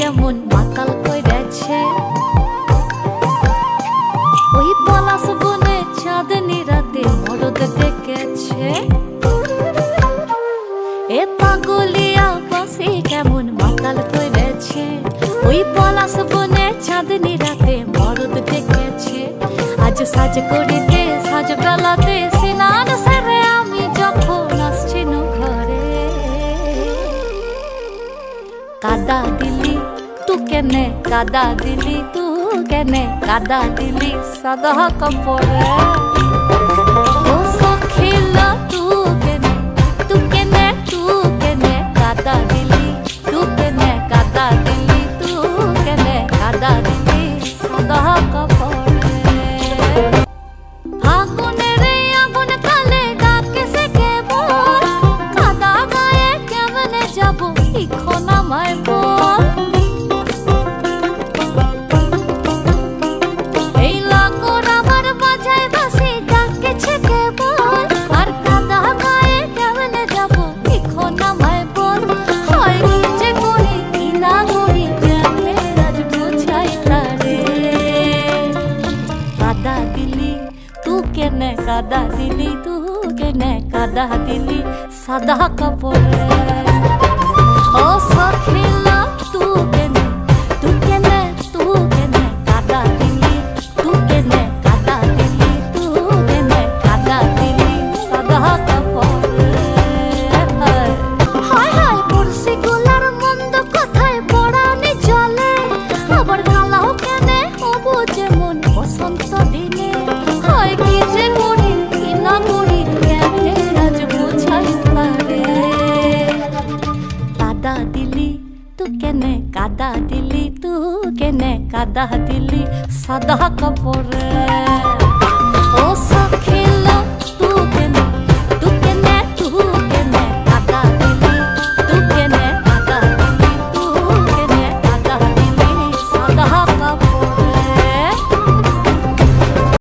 কেমন মাতাল কইরাছে। ওই পলাশ বনে চাঁদনি রাতে মরদ ডেকেছে। এ পাগলিয়া বাসি কেমন মাতাল কইরাছে। ওই পলাশ বনে চাঁদনি রাতে মরদ ডেকেছে। আজ সাজ করিতে সাজ বেলাতে স্নান সেরে আমি যখন আসছি ঘরে। কাদা দিলি তু কেনে, কাদা দিলি তু কেনে, কাদা দিলি সাদা কাপড়ে। ও সখিলা তু কেনে, তু কেনে, তু কেনে কাদা দিলি, তু কেনে কাদা দিলি, তু কেনে কাদা দিলি সাদা কাপড়ে। ফাগুনের আগুন কালে ডাকে সে কেবল, কাদা গায়ে কেমনে যাব এখন আমায় বল। এই লাগর আমার বাজায় বাসি ডাকেছে কেবল, আর কাদা গায়ে কেমনে যাব এখন আমায় বল। হয় কি যে করি কি না করি কেমনে আজ বুঝাই তারে। কাদা দিলি তু কেনে, কাদা দিলি তু কেনে, কাদা দিলি সাদা কাপড়ে। ও সখিলা তু কেনে, তু কেনে, তু কেনে কাদা দিলি, তু কেনে কাদা দিলি, তু কেনে কাদা দিলি সাদা কাপড়ে। হায় হায় পড়শি গোলার মন্দ কথায় পড়ানি চলে, আবার গালাও কেনে হবু যেমন বসন্ত দিনে। হয় কি যে করি কি না করি কেমনে আজ বুঝাই তারে। কাদা দিলি তু কেনে, কাদা দিলি তু কেনে, কাদা দিলি সাদা কাপড়ে।